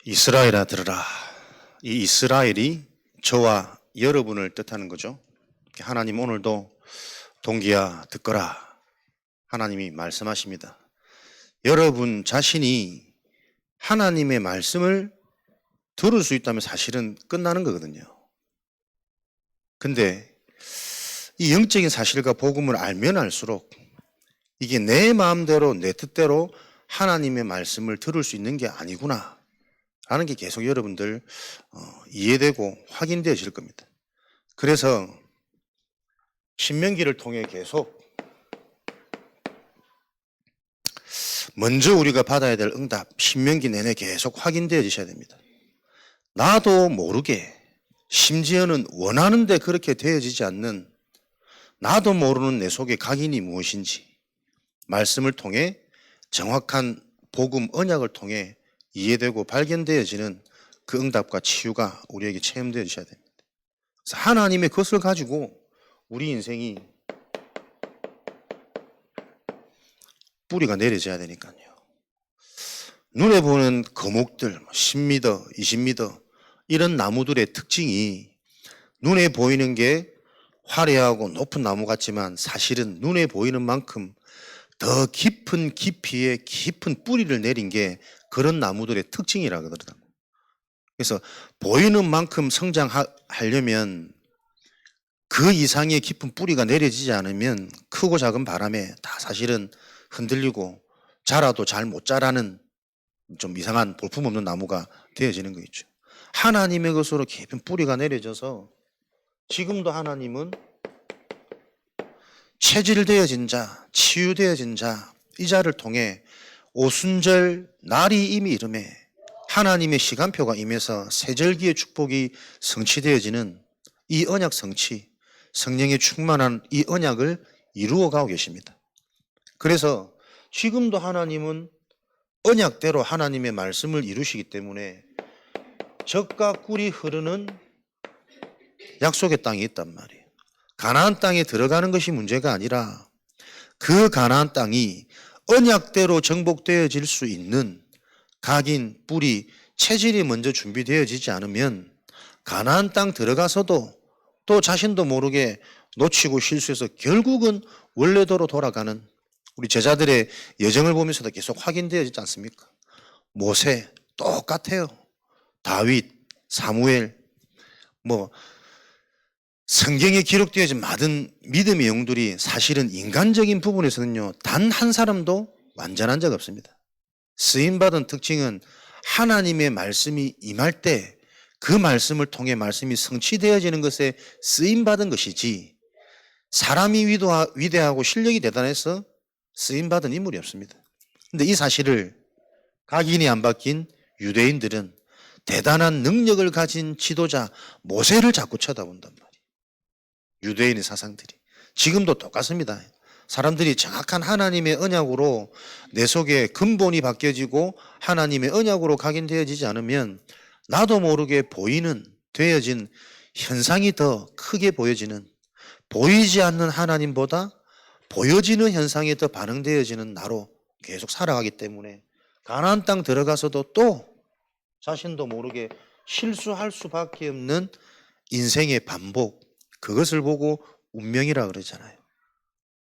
이스라엘아 들으라. 이 이스라엘이 저와 여러분을 뜻하는 거죠. 하나님 오늘도 동기야 듣거라. 하나님이 말씀하십니다. 여러분 자신이 하나님의 말씀을 들을 수 있다면 사실은 끝나는 거거든요. 근데 이 영적인 사실과 복음을 알면 알수록 이게 내 마음대로 내 뜻대로 하나님의 말씀을 들을 수 있는 게 아니구나 라는 게 계속 여러분들 이해되고 확인되어질 겁니다. 그래서 신명기를 통해 계속 먼저 우리가 받아야 될 응답, 신명기 내내 계속 확인되어지셔야 됩니다. 나도 모르게 심지어는 원하는데 그렇게 되어지지 않는 나도 모르는 내 속의 각인이 무엇인지 말씀을 통해 정확한 복음 언약을 통해 이해되고 발견되어지는 그 응답과 치유가 우리에게 체험되어져야 됩니다. 그래서 하나님의 것을 가지고 우리 인생이 뿌리가 내려져야 되니까요. 눈에 보는 거목들, 10m, 20m 이런 나무들의 특징이 눈에 보이는 게 화려하고 높은 나무 같지만 사실은 눈에 보이는 만큼 더 깊은 깊이에 깊은 뿌리를 내린 게 그런 나무들의 특징이라 그러더라고요. 그래서 보이는 만큼 성장하려면 그 이상의 깊은 뿌리가 내려지지 않으면 크고 작은 바람에 다 사실은 흔들리고 자라도 잘 못 자라는 좀 이상한 볼품없는 나무가 되어지는 거겠죠. 하나님의 것으로 깊은 뿌리가 내려져서 지금도 하나님은 체질되어진 자, 치유되어진 자, 이 자를 통해 오순절 날이 이미 이름에 하나님의 시간표가 임해서 세절기의 축복이 성취되어지는 이 언약 성취, 성령의 충만한 이 언약을 이루어가고 계십니다. 그래서 지금도 하나님은 언약대로 하나님의 말씀을 이루시기 때문에 젖과 꿀이 흐르는 약속의 땅이 있단 말이에요. 가나안 땅에 들어가는 것이 문제가 아니라 그 가나안 땅이 언약대로 정복되어질 수 있는 각인, 뿌리, 체질이 먼저 준비되어지지 않으면 가나안 땅 들어가서도 또 자신도 모르게 놓치고 실수해서 결국은 원래대로 돌아가는 우리 제자들의 여정을 보면서도 계속 확인되어지지 않습니까? 모세 똑같아요. 다윗, 사무엘, 성경에 기록되어진 많은 믿음의 영들이 사실은 인간적인 부분에서는요, 단 한 사람도 완전한 적 없습니다. 쓰임받은 특징은 하나님의 말씀이 임할 때 그 말씀을 통해 말씀이 성취되어지는 것에 쓰임받은 것이지 사람이 위대하고 실력이 대단해서 쓰임받은 인물이 없습니다. 근데 이 사실을 각인이 안 바뀐 유대인들은 대단한 능력을 가진 지도자 모세를 자꾸 쳐다본단 말이에요. 유대인의 사상들이 지금도 똑같습니다. 사람들이 정확한 하나님의 언약으로 내 속에 근본이 바뀌어지고 하나님의 언약으로 각인되어지지 않으면 나도 모르게 되어진 현상이 더 크게 보여지는, 보이지 않는 하나님보다 보여지는 현상에 더 반응되어지는 나로 계속 살아가기 때문에 가나안 땅 들어가서도 또 자신도 모르게 실수할 수밖에 없는 인생의 반복, 그것을 보고 운명이라 그러잖아요.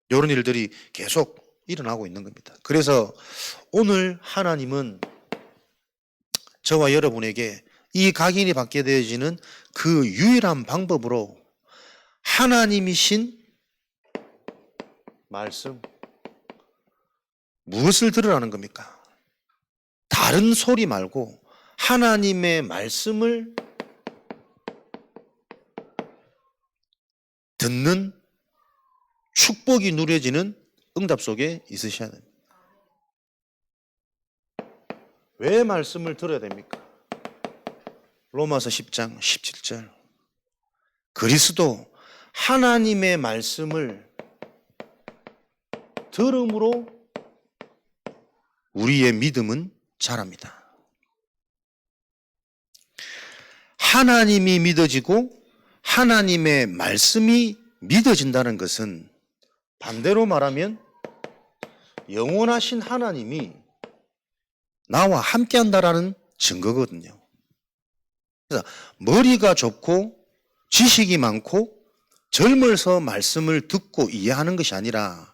이런 일들이 계속 일어나고 있는 겁니다. 그래서 오늘 하나님은 저와 여러분에게 이 각인이 받게 되어지는 그 유일한 방법으로 하나님이신 말씀, 무엇을 들으라는 겁니까? 다른 소리 말고 하나님의 말씀을 듣는 축복이 누려지는 응답 속에 있으셔야 됩니다. 왜 말씀을 들어야 됩니까? 로마서 10장 17절 그리스도 하나님의 말씀을 들음으로 우리의 믿음은 자랍니다. 하나님이 믿어지고 하나님의 말씀이 믿어진다는 것은 반대로 말하면 영원하신 하나님이 나와 함께 한다라는 증거거든요. 그래서 머리가 좁고 지식이 많고 젊어서 말씀을 듣고 이해하는 것이 아니라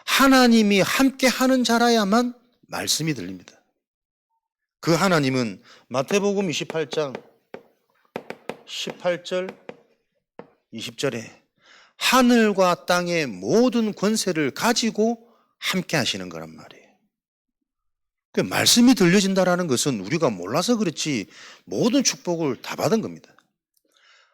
하나님이 함께 하는 자라야만 말씀이 들립니다. 그 하나님은 마태복음 28장 18절 20절에 하늘과 땅의 모든 권세를 가지고 함께 하시는 거란 말이에요. 그 말씀이 들려진다라는 것은 우리가 몰라서 그렇지 모든 축복을 다 받은 겁니다.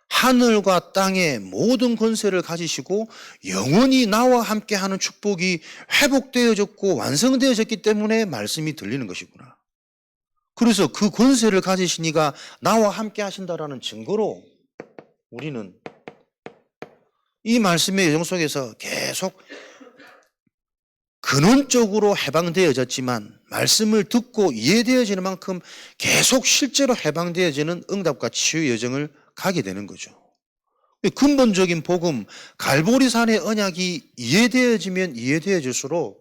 하늘과 땅의 모든 권세를 가지시고 영원히 나와 함께 하는 축복이 회복되어졌고 완성되어졌기 때문에 말씀이 들리는 것이구나. 그래서 그 권세를 가지신 이가 나와 함께 하신다라는 증거로 우리는 이 말씀의 여정 속에서 계속 근원적으로 해방되어졌지만 말씀을 듣고 이해되어지는 만큼 계속 실제로 해방되어지는 응답과 치유 여정을 가게 되는 거죠. 근본적인 복음 갈보리산의 언약이 이해되어지면 이해되어질수록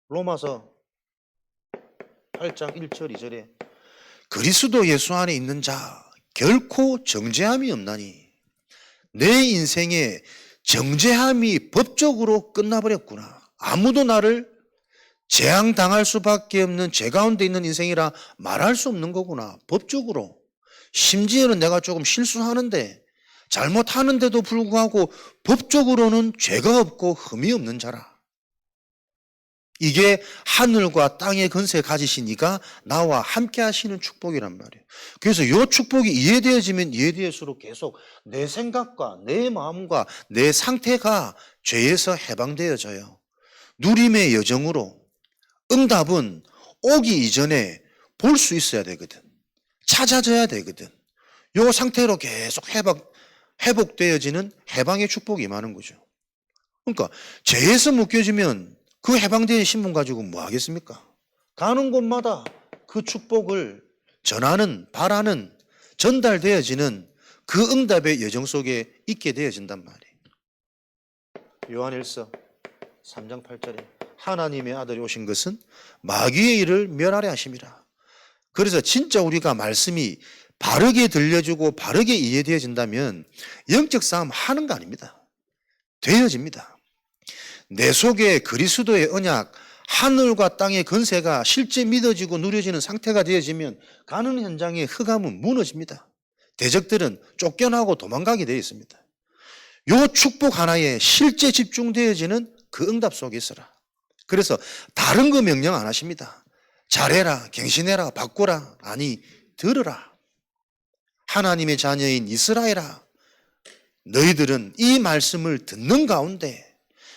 로마서 8장 1절 2절에 그리스도 예수 안에 있는 자 결코 정죄함이 없나니 내 인생에 정죄함이 법적으로 끝나버렸구나. 아무도 나를 재앙당할 수밖에 없는 죄 가운데 있는 인생이라 말할 수 없는 거구나. 법적으로. 심지어는 내가 조금 실수하는데 잘못하는데도 불구하고 법적으로는 죄가 없고 흠이 없는 자라. 이게 하늘과 땅의 권세 가지신 이가 나와 함께 하시는 축복이란 말이에요. 그래서 이 축복이 이해되어지면 이해될수록 계속 내 생각과 내 마음과 내 상태가 죄에서 해방되어져요. 누림의 여정으로 응답은 오기 이전에 볼 수 있어야 되거든. 찾아져야 되거든. 이 상태로 계속 회복되어지는 해방의 축복이 임하는 거죠. 그러니까 죄에서 묶여지면 그 해방된 신분 가지고 뭐 하겠습니까? 가는 곳마다 그 축복을 전하는, 바라는, 전달되어지는 그 응답의 여정 속에 있게 되어진단 말이에요. 요한일서 3장 8절에 하나님의 아들이 오신 것은 마귀의 일을 멸하려 하심이라. 그래서 진짜 우리가 말씀이 바르게 들려주고 바르게 이해되어진다면 영적 싸움 하는 거 아닙니다. 되어집니다. 내 속에 그리스도의 언약, 하늘과 땅의 권세가 실제 믿어지고 누려지는 상태가 되어지면 가는 현장의 흑암은 무너집니다. 대적들은 쫓겨나고 도망가게 되어 있습니다. 요 축복 하나에 실제 집중되어지는 그 응답 속에 있어라. 그래서 다른 거 명령 안 하십니다. 잘해라, 갱신해라, 바꾸라. 아니, 들으라. 하나님의 자녀인 이스라엘아, 너희들은 이 말씀을 듣는 가운데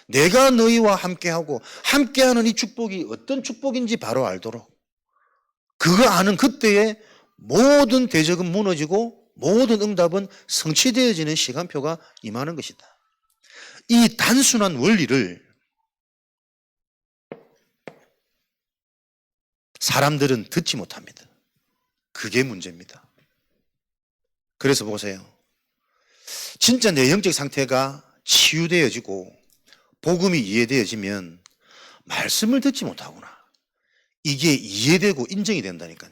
내가 너희와 함께하고 함께하는 이 축복이 어떤 축복인지 바로 알도록 그거 아는 그때에 모든 대적은 무너지고 모든 응답은 성취되어지는 시간표가 임하는 것이다. 이 단순한 원리를 사람들은 듣지 못합니다. 그게 문제입니다. 그래서 보세요. 진짜 내 영적 상태가 치유되어지고 복음이 이해되어지면 말씀을 듣지 못하구나. 이게 이해되고 인정이 된다니까요.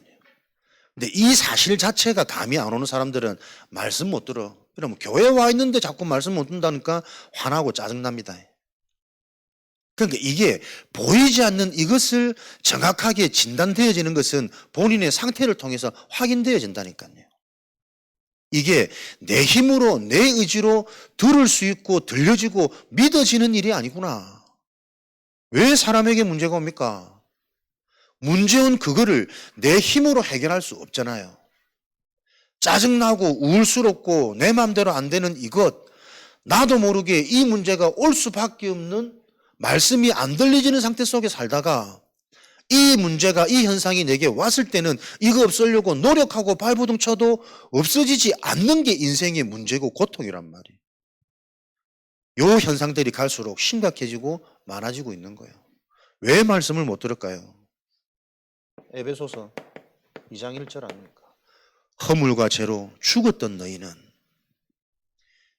근데 이 사실 자체가 감이 안 오는 사람들은 말씀 못 들어. 그러면 교회 와 있는데 자꾸 말씀 못 듣는다니까 화나고 짜증납니다. 그러니까 이게 보이지 않는 이것을 정확하게 진단되어지는 것은 본인의 상태를 통해서 확인되어진다니까요. 이게 내 힘으로 내 의지로 들을 수 있고 들려지고 믿어지는 일이 아니구나. 왜 사람에게 문제가 옵니까? 문제는 그거를 내 힘으로 해결할 수 없잖아요. 짜증나고 우울스럽고 내 마음대로 안 되는 이것, 나도 모르게 이 문제가 올 수밖에 없는 말씀이 안 들려지는 상태 속에 살다가 이 문제가, 이 현상이 내게 왔을 때는 이거 없애려고 노력하고 발버둥 쳐도 없어지지 않는 게 인생의 문제고 고통이란 말이에요. 요 현상들이 갈수록 심각해지고 많아지고 있는 거예요. 왜 말씀을 못 들을까요? 에베소서 2장 1절 아닙니까? 허물과 죄로 죽었던 너희는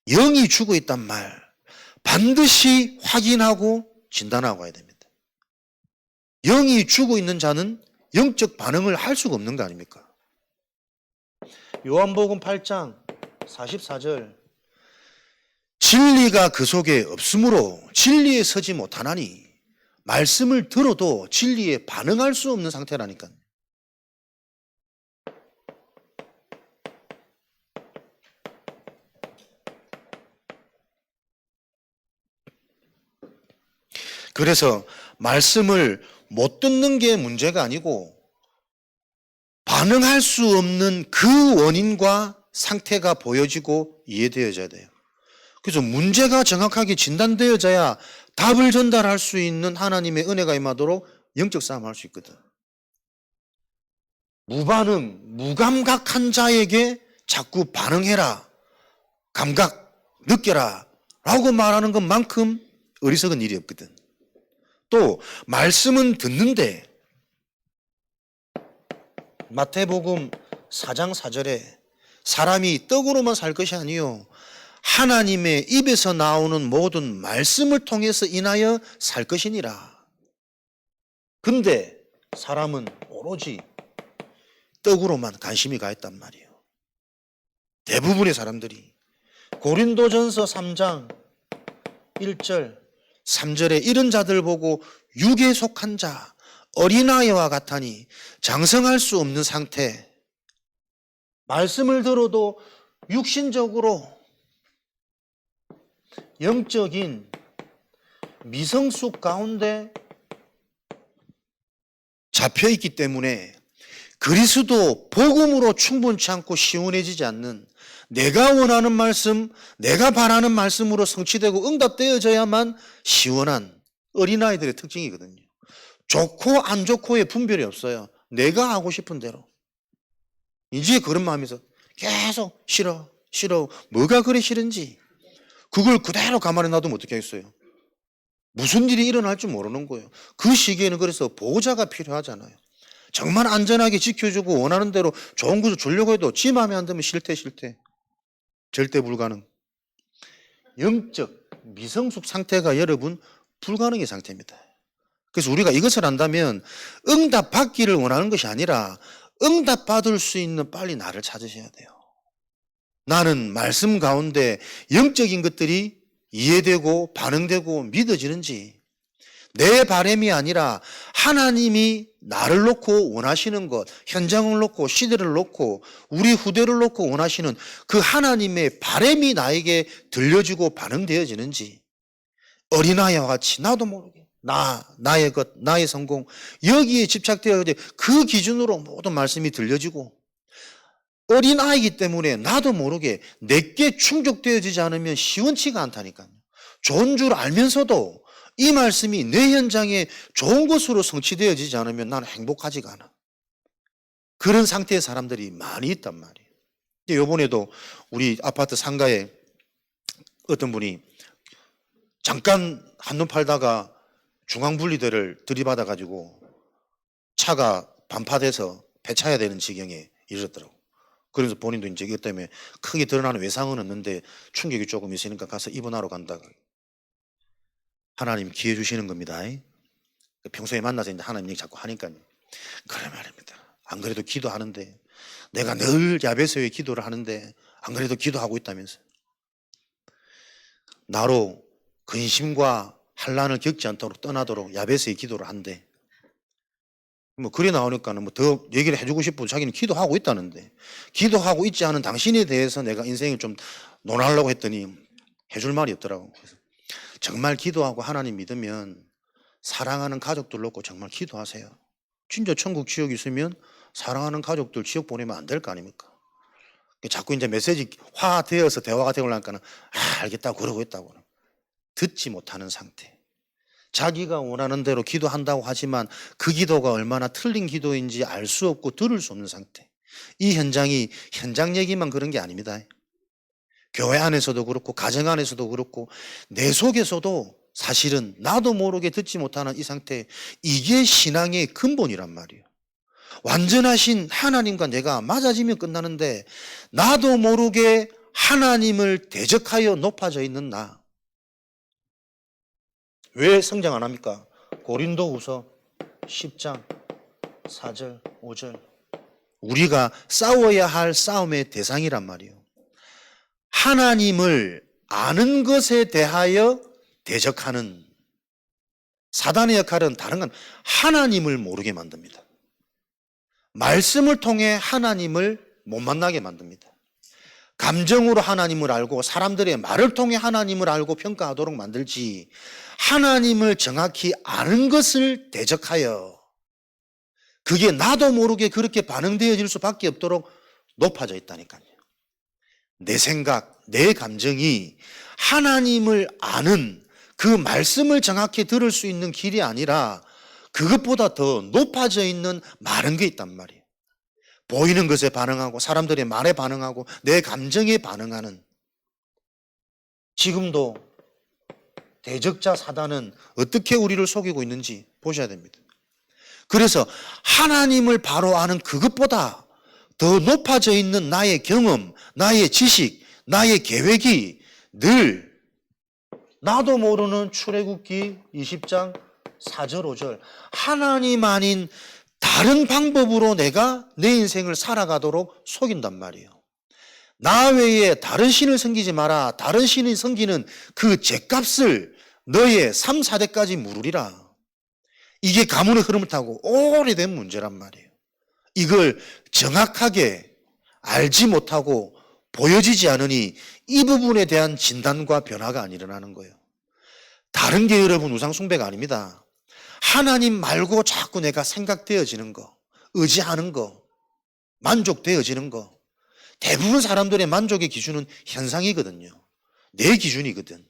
영이 죽어 있단 말 반드시 확인하고 진단하고 가야 됩니다. 영이 죽어 있는 자는 영적 반응을 할 수가 없는 거 아닙니까? 요한복음 8장 44절. 진리가 그 속에 없으므로 진리에 서지 못하나니 말씀을 들어도 진리에 반응할 수 없는 상태라니까요. 그래서 말씀을 못 듣는 게 문제가 아니고 반응할 수 없는 그 원인과 상태가 보여지고 이해되어져야 돼요. 그래서 문제가 정확하게 진단되어져야 답을 전달할 수 있는 하나님의 은혜가 임하도록 영적 싸움을 할 수 있거든. 무반응, 무감각한 자에게 자꾸 반응해라, 감각 느껴라 라고 말하는 것만큼 어리석은 일이 없거든. 또 말씀은 듣는데 마태복음 4장 4절에 사람이 떡으로만 살 것이 아니요 하나님의 입에서 나오는 모든 말씀을 통해서 인하여 살 것이니라. 근데 사람은 오로지 떡으로만 관심이 가 있단 말이에요. 대부분의 사람들이. 고린도전서 3장 1절 3절에 이런 자들 보고 육에 속한 자 어린아이와 같으니 장성할 수 없는 상태. 말씀을 들어도 육신적으로 영적인 미성숙 가운데 잡혀있기 때문에 그리스도 복음으로 충분치 않고 시원해지지 않는 내가 원하는 말씀, 내가 바라는 말씀으로 성취되고 응답되어져야만 시원한 어린아이들의 특징이거든요. 좋고 안 좋고의 분별이 없어요. 내가 하고 싶은 대로. 이제 그런 마음에서 계속 싫어, 싫어. 뭐가 그리 싫은지 그걸 그대로 가만히 놔두면 어떻게 하겠어요? 무슨 일이 일어날 줄 모르는 거예요. 그 시기에는 그래서 보호자가 필요하잖아요. 정말 안전하게 지켜주고 원하는 대로 좋은 것을 주려고 해도 지 마음에 안 들면 싫대. 절대 불가능. 영적 미성숙 상태가 여러분 불가능의 상태입니다. 그래서 우리가 이것을 안다면 응답 받기를 원하는 것이 아니라 응답 받을 수 있는 빨리 나를 찾으셔야 돼요. 나는 말씀 가운데 영적인 것들이 이해되고 반응되고 믿어지는지, 내 바람이 아니라 하나님이 나를 놓고 원하시는 것, 현장을 놓고 시대를 놓고 우리 후대를 놓고 원하시는 그 하나님의 바람이 나에게 들려지고 반응되어지는지, 어린아이와 같이 나도 모르게 나의 것, 나의 성공 여기에 집착되어 그 기준으로 모든 말씀이 들려지고, 어린아이기 때문에 나도 모르게 내게 충족되어지지 않으면 시원치가 않다니까요. 좋은 줄 알면서도 이 말씀이 내 현장에 좋은 것으로 성취되어지지 않으면 나는 행복하지가 않아. 그런 상태의 사람들이 많이 있단 말이에요. 이번에도 우리 아파트 상가에 어떤 분이 잠깐 한눈 팔다가 중앙분리대를 들이받아가지고 차가 반파돼서 폐차해야 되는 지경에 이르렀더라고. 그래서 본인도 이제 이것 때문에 크게 드러나는 외상은 없는데 충격이 조금 있으니까 가서 입원하러 간다. 하나님 기회 주시는 겁니다. 평소에 만나서 이제 하나님 얘기 자꾸 하니까요. 그래 말입니다. 안 그래도 기도하는데, 내가 늘 야베스에 기도를 하는데 안 그래도 기도하고 있다면서요. 나로 근심과 환난을 겪지 않도록 떠나도록 야베스에 기도를 한대. 뭐 그래 나오니까는 뭐 더 얘기를 해주고 싶고 자기는 기도하고 있다는데, 기도하고 있지 않은 당신에 대해서 내가 인생을 좀 논하려고 했더니 해줄 말이 없더라고. 그래서 정말 기도하고 하나님 믿으면 사랑하는 가족들 놓고 정말 기도하세요. 진짜 천국 지옥 있으면 사랑하는 가족들 지옥 보내면 안 될 거 아닙니까? 자꾸 이제 메시지 화되어서 대화가 되려니까는 알겠다고 그러고 있다고. 듣지 못하는 상태. 자기가 원하는 대로 기도한다고 하지만 그 기도가 얼마나 틀린 기도인지 알 수 없고 들을 수 없는 상태. 이 현장이 현장 얘기만 그런 게 아닙니다. 교회 안에서도 그렇고 가정 안에서도 그렇고 내 속에서도 사실은 나도 모르게 듣지 못하는 이 상태, 이게 신앙의 근본이란 말이에요. 완전하신 하나님과 내가 맞아지면 끝나는데 나도 모르게 하나님을 대적하여 높아져 있는 나. 왜 성장 안 합니까? 고린도후서 10장 4절 5절 우리가 싸워야 할 싸움의 대상이란 말이에요. 하나님을 아는 것에 대하여 대적하는 사단의 역할은 다른 건 하나님을 모르게 만듭니다. 말씀을 통해 하나님을 못 만나게 만듭니다. 감정으로 하나님을 알고 사람들의 말을 통해 하나님을 알고 평가하도록 만들지, 하나님을 정확히 아는 것을 대적하여 그게 나도 모르게 그렇게 반응되어질 수밖에 없도록 높아져 있다니까요. 내 생각, 내 감정이 하나님을 아는 그 말씀을 정확히 들을 수 있는 길이 아니라 그것보다 더 높아져 있는 많은 게 있단 말이에요. 보이는 것에 반응하고 사람들의 말에 반응하고 내 감정에 반응하는, 지금도 대적자 사단은 어떻게 우리를 속이고 있는지 보셔야 됩니다. 그래서 하나님을 바로 아는 그것보다 더 높아져 있는 나의 경험, 나의 지식, 나의 계획이 늘 나도 모르는 출애굽기 20장 4절 5절 하나님 아닌 다른 방법으로 내가 내 인생을 살아가도록 속인단 말이에요. 나 외에 다른 신을 섬기지 마라. 다른 신이 섬기는 그 죗값을 너의 3, 4대까지 물으리라. 이게 가문의 흐름을 타고 오래된 문제란 말이에요. 이걸 정확하게 알지 못하고 보여지지 않으니 이 부분에 대한 진단과 변화가 안 일어나는 거예요. 다른 게 여러분 우상숭배가 아닙니다. 하나님 말고 자꾸 내가 생각되어지는 거, 의지하는 거, 만족되어지는 거. 대부분 사람들의 만족의 기준은 현상이거든요. 내 기준이거든.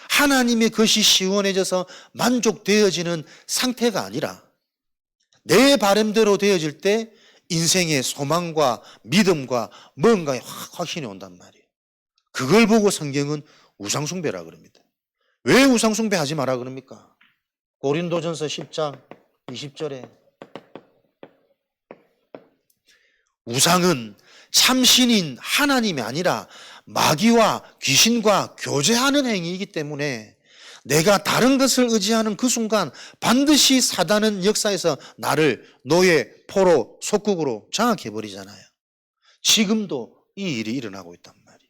하나님의 것이 시원해져서 만족되어지는 상태가 아니라 내 바람대로 되어질 때 인생의 소망과 믿음과 뭔가에 확신이 온단 말이에요. 그걸 보고 성경은 우상숭배라 그럽니다. 왜 우상숭배 하지 마라 그럽니까? 고린도전서 10장 20절에 우상은 참신인 하나님이 아니라 마귀와 귀신과 교제하는 행위이기 때문에 내가 다른 것을 의지하는 그 순간 반드시 사단은 역사에서 나를 노예, 포로, 속국으로 장악해버리잖아요. 지금도 이 일이 일어나고 있단 말이에요.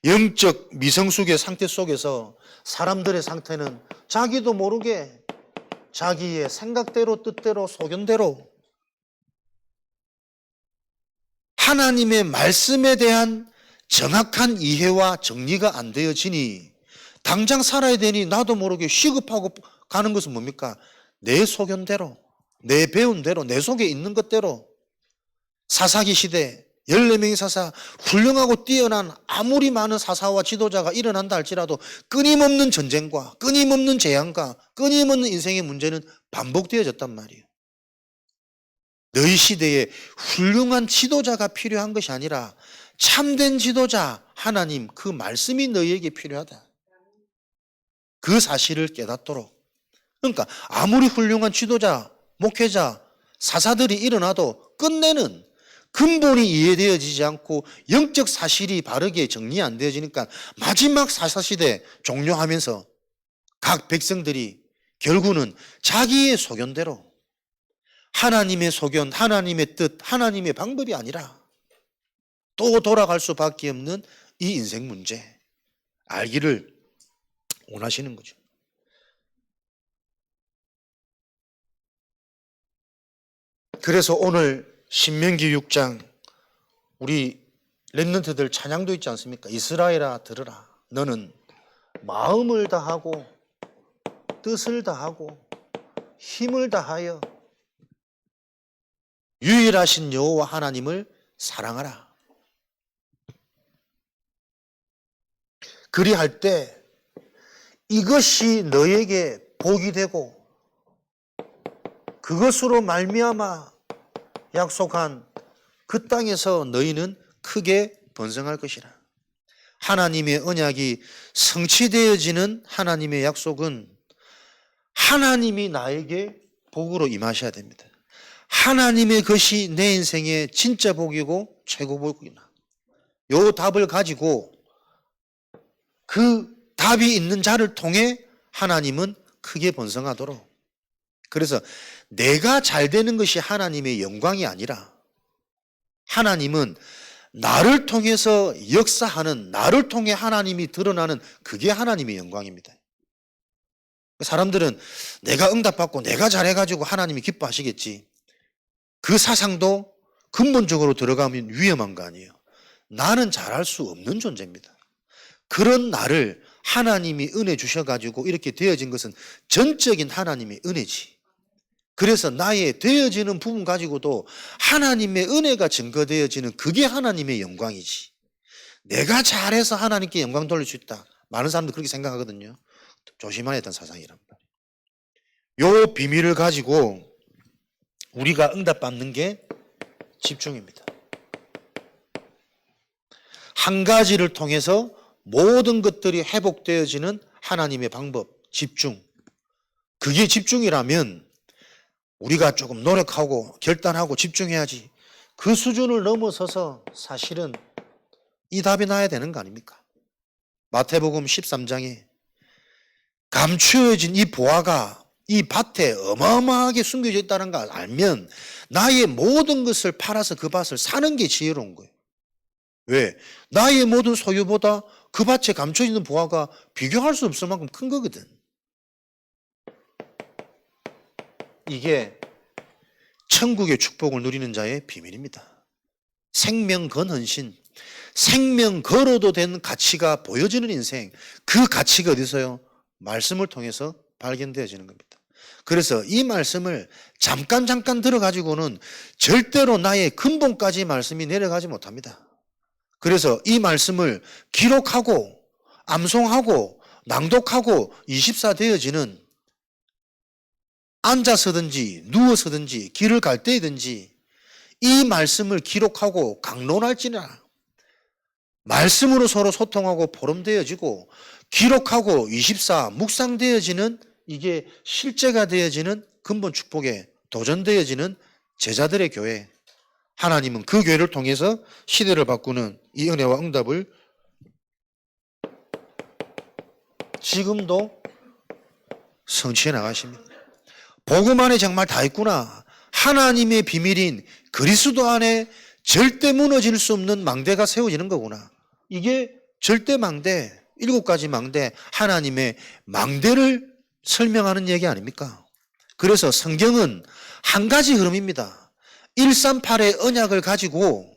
영적 미성숙의 상태 속에서 사람들의 상태는 자기도 모르게 자기의 생각대로 뜻대로 소견대로 하나님의 말씀에 대한 정확한 이해와 정리가 안 되어지니 당장 살아야 되니 나도 모르게 시급하고 가는 것은 뭡니까? 내 소견대로, 내 배운 대로, 내 속에 있는 것대로. 사사기 시대 14명의 사사, 훌륭하고 뛰어난 아무리 많은 사사와 지도자가 일어난다 할지라도 끊임없는 전쟁과 끊임없는 재앙과 끊임없는 인생의 문제는 반복되어졌단 말이에요. 너희 시대에 훌륭한 지도자가 필요한 것이 아니라 참된 지도자, 하나님 그 말씀이 너희에게 필요하다. 그 사실을 깨닫도록. 그러니까 아무리 훌륭한 지도자, 목회자, 사사들이 일어나도 끝내는 근본이 이해되어지지 않고 영적 사실이 바르게 정리 안 되어지니까 마지막 사사시대 종료하면서 각 백성들이 결국은 자기의 소견대로 하나님의 소견, 하나님의 뜻, 하나님의 방법이 아니라 또 돌아갈 수밖에 없는 이 인생 문제 알기를 원하시는 거죠. 그래서 오늘 신명기 6장 우리 렘넌트들 찬양도 있지 않습니까? 이스라엘아 들으라. 너는 마음을 다하고 뜻을 다하고 힘을 다하여 유일하신 여호와 하나님을 사랑하라. 그리할 때 이것이 너에게 복이 되고 그것으로 말미암아 약속한 그 땅에서 너희는 크게 번성할 것이라. 하나님의 언약이 성취되어지는 하나님의 약속은 하나님이 나에게 복으로 임하셔야 됩니다. 하나님의 것이 내 인생의 진짜 복이고 최고 복이나 요 답을 가지고 그 답이 있는 자를 통해 하나님은 크게 번성하도록. 그래서 내가 잘 되는 것이 하나님의 영광이 아니라 하나님은 나를 통해서 역사하는, 나를 통해 하나님이 드러나는 그게 하나님의 영광입니다. 사람들은 내가 응답받고 내가 잘해가지고 하나님이 기뻐하시겠지. 그 사상도 근본적으로 들어가면 위험한 거 아니에요. 나는 잘할 수 없는 존재입니다. 그런 나를 하나님이 은혜 주셔가지고 이렇게 되어진 것은 전적인 하나님의 은혜지. 그래서 나의 되어지는 부분 가지고도 하나님의 은혜가 증거되어지는 그게 하나님의 영광이지. 내가 잘해서 하나님께 영광 돌릴 수 있다. 많은 사람들 그렇게 생각하거든요. 조심해야 했던 사상이란 말이에요. 요 비밀을 가지고 우리가 응답받는 게 집중입니다. 한 가지를 통해서 모든 것들이 회복되어지는 하나님의 방법, 집중. 그게 집중이라면 우리가 조금 노력하고 결단하고 집중해야지. 그 수준을 넘어서서 사실은 이 답이 나야 되는 거 아닙니까? 마태복음 13장에 감추어진 이 보화가 이 밭에 어마어마하게 숨겨져 있다는 걸 알면 나의 모든 것을 팔아서 그 밭을 사는 게 지혜로운 거예요. 왜? 나의 모든 소유보다 그 밭에 감춰져 있는 보화가 비교할 수 없을 만큼 큰 거거든. 이게 천국의 축복을 누리는 자의 비밀입니다. 생명 건헌신, 생명 걸어도 된 가치가 보여지는 인생, 그 가치가 어디서요? 말씀을 통해서 발견되어지는 겁니다. 그래서 이 말씀을 잠깐 들어가지고는 절대로 나의 근본까지 말씀이 내려가지 못합니다. 그래서 이 말씀을 기록하고 암송하고 낭독하고 24 되어지는 앉아서든지 누워서든지 길을 갈 때든지 이 말씀을 기록하고 강론할지나 말씀으로 서로 소통하고 포럼되어지고 기록하고 24 묵상되어지는 이게 실제가 되어지는 근본 축복에 도전되어지는 제자들의 교회. 하나님은 그 교회를 통해서 시대를 바꾸는 이 은혜와 응답을 지금도 성취해 나가십니다. 복음 안에 정말 다 있구나. 하나님의 비밀인 그리스도 안에 절대 무너질 수 없는 망대가 세워지는 거구나. 이게 절대 망대, 7가지 망대, 하나님의 망대를 설명하는 얘기 아닙니까? 그래서 성경은 한 가지 흐름입니다. 138의 언약을 가지고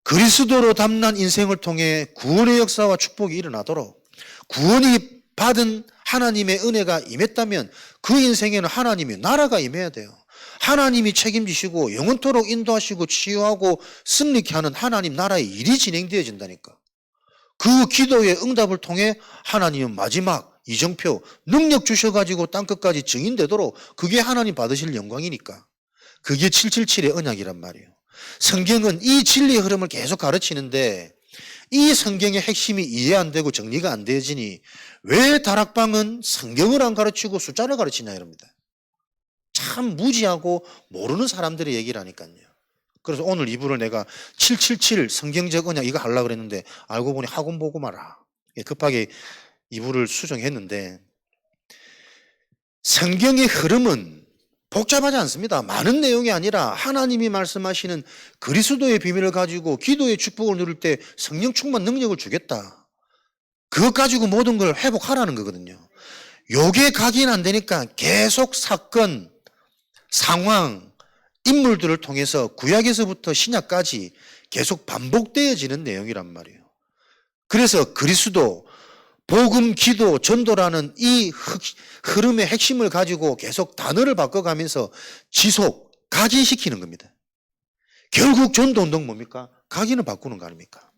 그리스도로 담난 인생을 통해 구원의 역사와 축복이 일어나도록 구원이 받은 하나님의 은혜가 임했다면 그 인생에는 하나님의 나라가 임해야 돼요. 하나님이 책임지시고 영원토록 인도하시고 치유하고 승리케 하는 하나님 나라의 일이 진행되어진다니까. 그 기도의 응답을 통해 하나님은 마지막 이정표 능력 주셔가지고 땅끝까지 증인되도록 그게 하나님 받으실 영광이니까. 그게 777의 언약이란 말이에요. 성경은 이 진리의 흐름을 계속 가르치는데 이 성경의 핵심이 이해 안 되고 정리가 안 되어지니 왜 다락방은 성경을 안 가르치고 숫자를 가르치냐 이럽니다. 참 무지하고 모르는 사람들의 얘기를 하니까요. 그래서 오늘 이부를 내가 777 성경적 언약 이거 하려고 그랬는데 알고 보니 학원 보고 마라. 급하게 이부를 수정했는데 성경의 흐름은 복잡하지 않습니다. 많은 내용이 아니라 하나님이 말씀하시는 그리스도의 비밀을 가지고 기도의 축복을 누릴 때 성령 충만 능력을 주겠다. 그것 가지고 모든 걸 회복하라는 거거든요. 요게 각인 안 되니까 계속 사건, 상황, 인물들을 통해서 구약에서부터 신약까지 계속 반복되어지는 내용이란 말이에요. 그래서 그리스도, 복음, 기도, 전도라는 이 흐름의 핵심을 가지고 계속 단어를 바꿔가면서 지속, 각인시키는 겁니다. 결국 전도운동 뭡니까? 각인을 바꾸는 거 아닙니까?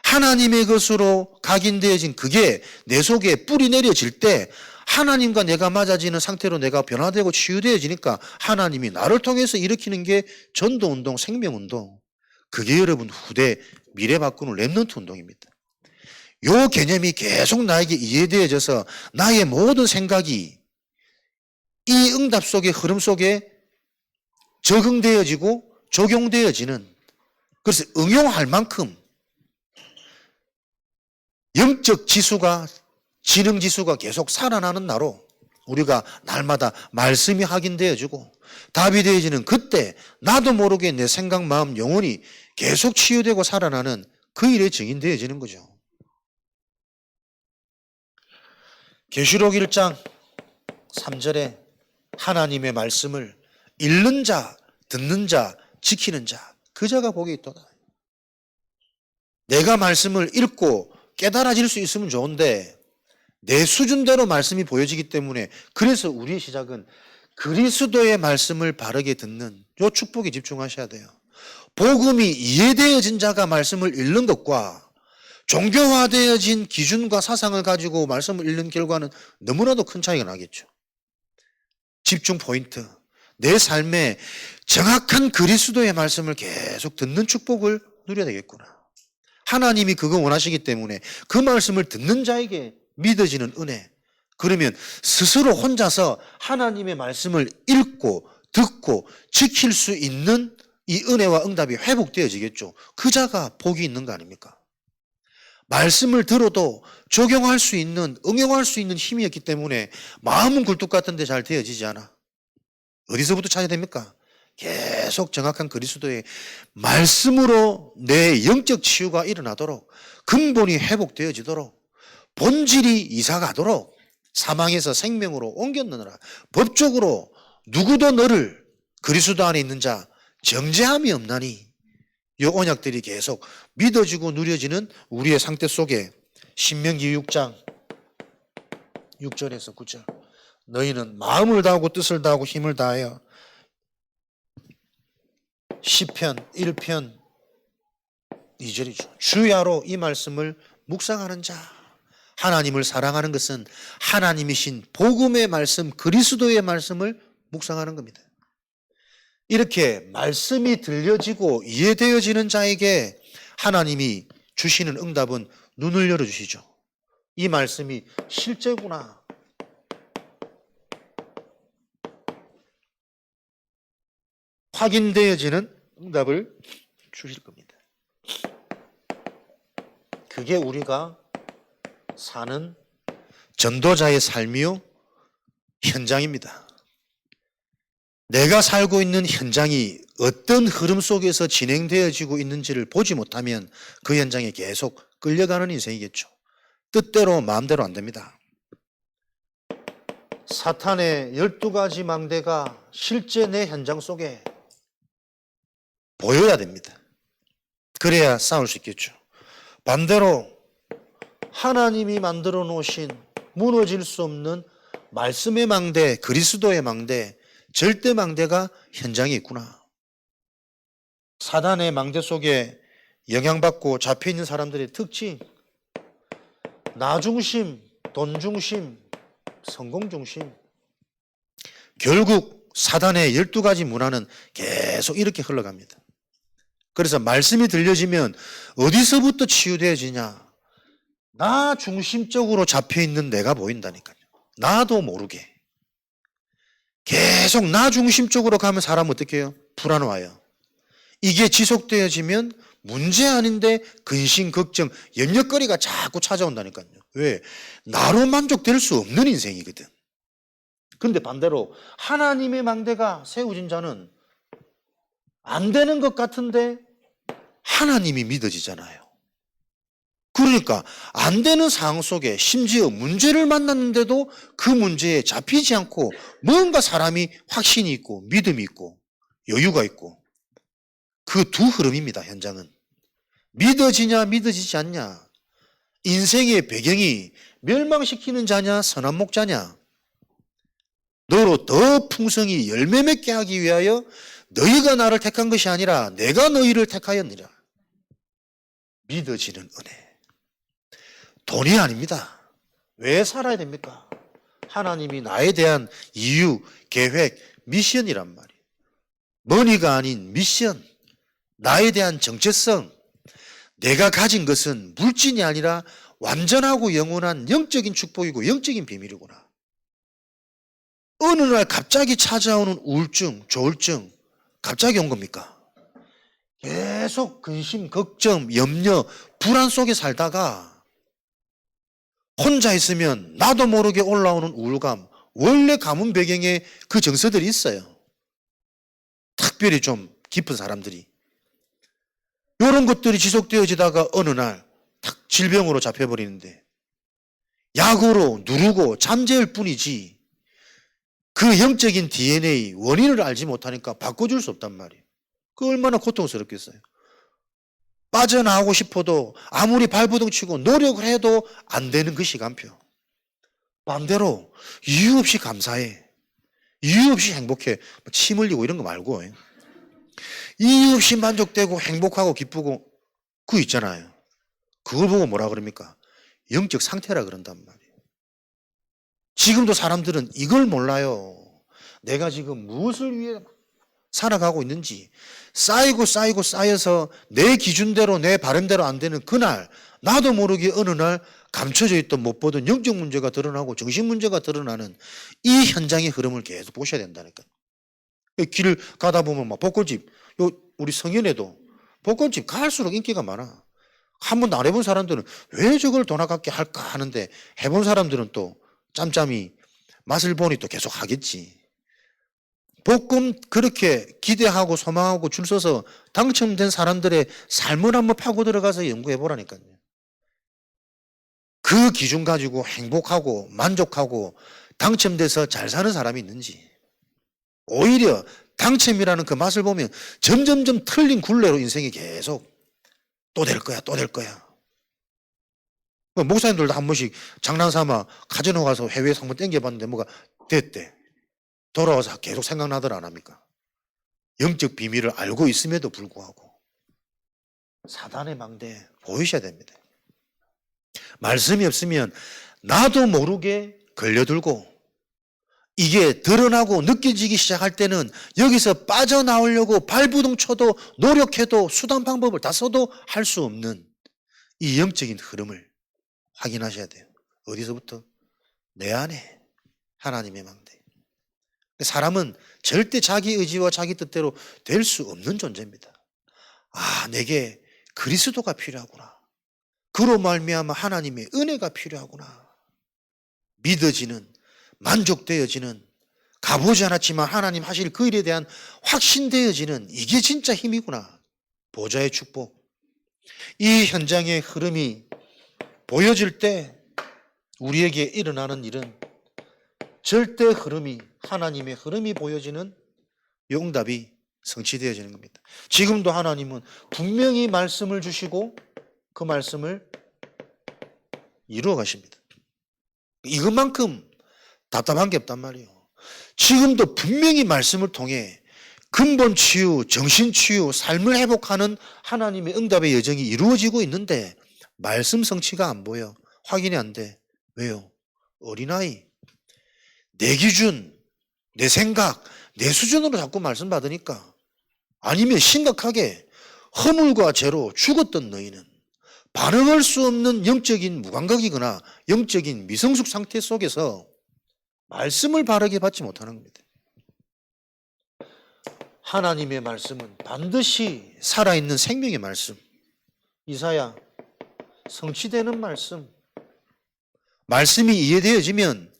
하나님의 것으로 각인되어진 그게 내 속에 뿌리 내려질 때 하나님과 내가 맞아지는 상태로 내가 변화되고 치유되어지니까 하나님이 나를 통해서 일으키는 게 전도운동, 생명운동. 그게 여러분 후대 미래 바꾸는 랩넌트 운동입니다. 요 개념이 계속 나에게 이해되어져서 나의 모든 생각이 이 응답 속의 흐름 속에 적응되어지고 적용되어지는, 그래서 응용할 만큼 영적 지수가, 지능 지수가 계속 살아나는 나로 우리가 날마다 말씀이 확인되어지고 답이 되어지는 그때 나도 모르게 내 생각, 마음, 영혼이 계속 치유되고 살아나는 그 일에 증인되어지는 거죠. 계시록 1장 3절에 하나님의 말씀을 읽는 자, 듣는 자, 지키는 자, 그 자가 복이 있도다. 내가 말씀을 읽고 깨달아질 수 있으면 좋은데 내 수준대로 말씀이 보여지기 때문에, 그래서 우리의 시작은 그리스도의 말씀을 바르게 듣는 요 축복에 집중하셔야 돼요. 복음이 이해되어진 자가 말씀을 읽는 것과 종교화되어진 기준과 사상을 가지고 말씀을 읽는 결과는 너무나도 큰 차이가 나겠죠. 집중 포인트. 내 삶에 정확한 그리스도의 말씀을 계속 듣는 축복을 누려야 되겠구나. 하나님이 그거 원하시기 때문에 그 말씀을 듣는 자에게 믿어지는 은혜. 그러면 스스로 혼자서 하나님의 말씀을 읽고 듣고 지킬 수 있는 이 은혜와 응답이 회복되어지겠죠. 그 자가 복이 있는 거 아닙니까? 말씀을 들어도 적용할 수 있는, 응용할 수 있는 힘이었기 때문에 마음은 굴뚝 같은데 잘 되어지지 않아. 어디서부터 찾아야 됩니까? 계속 정확한 그리스도의 말씀으로 내 영적 치유가 일어나도록, 근본이 회복되어지도록, 본질이 이사가도록, 사망에서 생명으로 옮겼느니라. 법적으로 누구도 너를 그리스도 안에 있는 자 정죄함이 없나니, 이 언약들이 계속 믿어지고 누려지는 우리의 상태 속에 신명기 6장 6절에서 9절, 너희는 마음을 다하고 뜻을 다하고 힘을 다하여, 시편 1편 2절이죠. 주야로 이 말씀을 묵상하는 자. 하나님을 사랑하는 것은 하나님이신 복음의 말씀, 그리스도의 말씀을 묵상하는 겁니다. 이렇게 말씀이 들려지고 이해되어지는 자에게 하나님이 주시는 응답은 눈을 열어주시죠. 이 말씀이 실제구나. 확인되어지는 응답을 주실 겁니다. 그게 우리가 사는 전도자의 삶이요, 현장입니다. 내가 살고 있는 현장이 어떤 흐름 속에서 진행되어지고 있는지를 보지 못하면 그 현장에 계속 끌려가는 인생이겠죠. 뜻대로 마음대로 안 됩니다. 사탄의 12가지 망대가 실제 내 현장 속에 보여야 됩니다. 그래야 싸울 수 있겠죠. 반대로 하나님이 만들어 놓으신 무너질 수 없는 말씀의 망대, 그리스도의 망대, 절대 망대가 현장에 있구나. 사단의 망대 속에 영향받고 잡혀있는 사람들의 특징, 나 중심, 돈 중심, 성공 중심. 결국 사단의 12가지 문화는 계속 이렇게 흘러갑니다. 그래서 말씀이 들려지면 어디서부터 치유되어지냐? 나 중심적으로 잡혀있는 내가 보인다니까요. 나도 모르게. 계속 나 중심적으로 가면 사람은 어떻게 해요? 불안해요. 이게 지속되어지면 문제 아닌데 근심, 걱정, 염려거리가 자꾸 찾아온다니까요. 왜? 나로 만족될 수 없는 인생이거든. 그런데 반대로 하나님의 망대가 세워진 자는 안 되는 것 같은데 하나님이 믿어지잖아요. 그러니까 안 되는 상황 속에 심지어 문제를 만났는데도 그 문제에 잡히지 않고 뭔가 사람이 확신이 있고 믿음이 있고 여유가 있고, 그 두 흐름입니다. 현장은 믿어지냐 믿어지지 않냐, 인생의 배경이 멸망시키는 자냐 선한 목자냐, 너로 더 풍성히 열매 맺게 하기 위하여 너희가 나를 택한 것이 아니라 내가 너희를 택하였느니라. 믿어지는 은혜. 돈이 아닙니다. 왜 살아야 됩니까? 하나님이 나에 대한 이유, 계획, 미션이란 말이에요. 머니가 아닌 미션, 나에 대한 정체성. 내가 가진 것은 물질이 아니라 완전하고 영원한 영적인 축복이고 영적인 비밀이구나. 어느 날 갑자기 찾아오는 우울증, 조울증, 갑자기 온 겁니까? 계속 근심, 걱정, 염려, 불안 속에 살다가 혼자 있으면 나도 모르게 올라오는 우울감, 원래 가문 배경에 그 정서들이 있어요. 특별히 좀 깊은 사람들이. 이런 것들이 지속되어지다가 어느 날 탁 질병으로 잡혀버리는데 약으로 누르고 잠재울 뿐이지 그 영적인 DNA 원인을 알지 못하니까 바꿔줄 수 없단 말이에요. 그 얼마나 고통스럽겠어요. 빠져나오고 싶어도 아무리 발버둥 치고 노력을 해도 안 되는 그 시간표. 반대로 이유 없이 감사해. 이유 없이 행복해. 침 흘리고 이런 거 말고 이유 없이 만족되고 행복하고 기쁘고 그거 있잖아요. 그걸 보고 뭐라 그럽니까? 영적 상태라 그런단 말이에요. 지금도 사람들은 이걸 몰라요. 내가 지금 무엇을 위해 살아가고 있는지 쌓이고 쌓여서 내 기준대로 내 바람대로 안 되는 그날 나도 모르게 어느 날 감춰져 있던 못 보던 영적 문제가 드러나고 정신 문제가 드러나는 이 현장의 흐름을 계속 보셔야 된다니까요. 길 가다 보면 막 복권집, 우리 성현에도 복권집 갈수록 인기가 많아. 한 번도 안 해본 사람들은 왜 저걸 돈 아깝게 할까 하는데 해본 사람들은 또 짬짬이 맛을 보니 또 계속 하겠지. 복권 그렇게 기대하고 소망하고 줄 서서 당첨된 사람들의 삶을 한번 파고 들어가서 연구해 보라니까요. 그 기준 가지고 행복하고 만족하고 당첨돼서 잘 사는 사람이 있는지, 오히려 당첨이라는 그 맛을 보면 점점점 틀린 굴레로 인생이 계속 또 될 거야, 또 될 거야. 목사님들도 한 번씩 장난삼아 카지노 가서 해외에서 한번 땡겨봤는데 뭐가 됐대. 돌아와서 계속 생각나더라 안 합니까? 영적 비밀을 알고 있음에도 불구하고 사단의 망대 보이셔야 됩니다. 말씀이 없으면 나도 모르게 걸려들고 이게 드러나고 느껴지기 시작할 때는 여기서 빠져나오려고 발부둥 쳐도 노력해도 수단 방법을 다 써도 할 수 없는 이 영적인 흐름을 확인하셔야 돼요. 어디서부터? 내 안에 하나님의 망대. 사람은 절대 자기 의지와 자기 뜻대로 될 수 없는 존재입니다. 아, 내게 그리스도가 필요하구나. 그로 말미암아 하나님의 은혜가 필요하구나. 믿어지는, 만족되어지는, 가보지 않았지만 하나님 하실 그 일에 대한 확신되어지는 이게 진짜 힘이구나. 보좌의 축복. 이 현장의 흐름이 보여질 때 우리에게 일어나는 일은 절대 흐름이, 하나님의 흐름이 보여지는 응답이 성취되어지는 겁니다. 지금도 하나님은 분명히 말씀을 주시고 그 말씀을 이루어 가십니다. 이것만큼 답답한 게 없단 말이에요. 지금도 분명히 말씀을 통해 근본 치유, 정신 치유, 삶을 회복하는 하나님의 응답의 여정이 이루어지고 있는데 말씀 성취가 안 보여. 확인이 안 돼. 왜요? 어린아이. 내 기준, 내 생각, 내 수준으로 자꾸 말씀 받으니까. 아니면 심각하게 허물과 죄로 죽었던 너희는 반응할 수 없는 영적인 무감각이거나 영적인 미성숙 상태 속에서 말씀을 바르게 받지 못하는 겁니다. 하나님의 말씀은 반드시 살아있는 생명의 말씀. 이사야, 성취되는 말씀. 말씀이 이해되어지면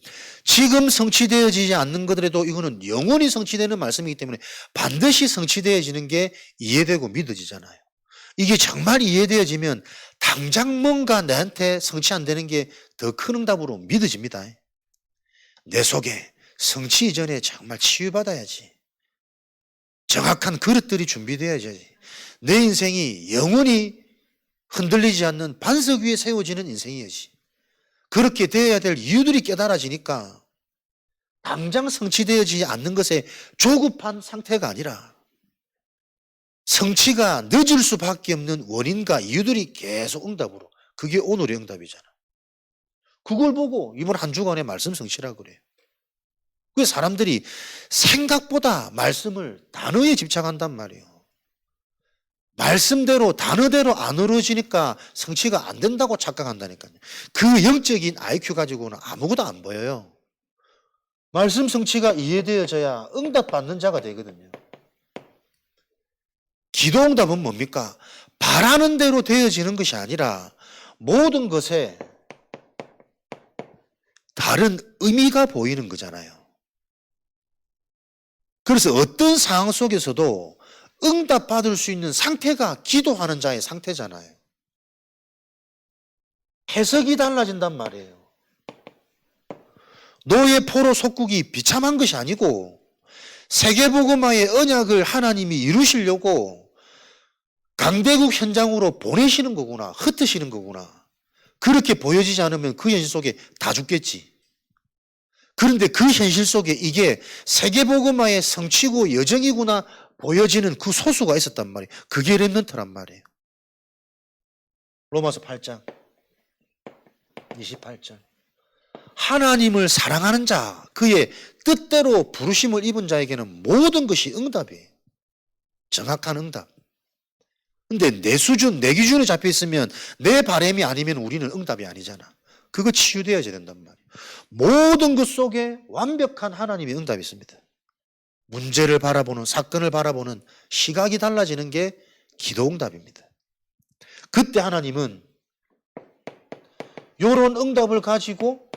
지금 성취되어지지 않는 것들에도 이거는 영원히 성취되는 말씀이기 때문에 반드시 성취되어지는 게 이해되고 믿어지잖아요. 이게 정말 이해되어지면 당장 뭔가 나한테 성취 안 되는 게 더 큰 응답으로 믿어집니다. 내 속에 성취 이전에 정말 치유받아야지. 정확한 그릇들이 준비되어야지. 내 인생이 영원히 흔들리지 않는 반석 위에 세워지는 인생이야지. 그렇게 되어야 될 이유들이 깨달아지니까 당장 성취되어지지 않는 것에 조급한 상태가 아니라 성취가 늦을 수밖에 없는 원인과 이유들이 계속 응답으로. 그게 오늘의 응답이잖아. 그걸 보고 이번 한 주간의 말씀 성취라고 그래요. 그 사람들이 생각보다 말씀을 단어에 집착한단 말이에요. 말씀대로 단어대로 안 이루어지니까 성취가 안 된다고 착각한다니까요. 그 영적인 IQ 가지고는 아무것도 안 보여요. 말씀 성취가 이해되어져야 응답받는 자가 되거든요. 기도 응답은 뭡니까? 바라는 대로 되어지는 것이 아니라 모든 것에 다른 의미가 보이는 거잖아요. 그래서 어떤 상황 속에서도 응답받을 수 있는 상태가 기도하는 자의 상태잖아요. 해석이 달라진단 말이에요. 노예 포로 속국이 비참한 것이 아니고 세계복음화의 언약을 하나님이 이루시려고 강대국 현장으로 보내시는 거구나, 흩으시는 거구나. 그렇게 보여지지 않으면 그 현실 속에 다 죽겠지. 그런데 그 현실 속에 이게 세계복음화의 성취고 여정이구나 보여지는 그 소수가 있었단 말이에요. 그게 렘넌트란 말이에요. 로마서 8장 28절. 하나님을 사랑하는 자, 그의 뜻대로 부르심을 입은 자에게는 모든 것이 응답이에요. 정확한 응답. 근데 내 수준, 내 기준에 잡혀 있으면 내 바람이 아니면 우리는 응답이 아니잖아. 그거 치유되어야 된단 말이에요. 모든 것 속에 완벽한 하나님의 응답이 있습니다. 문제를 바라보는, 사건을 바라보는 시각이 달라지는 게 기도 응답입니다. 그때 하나님은 요런 응답을 가지고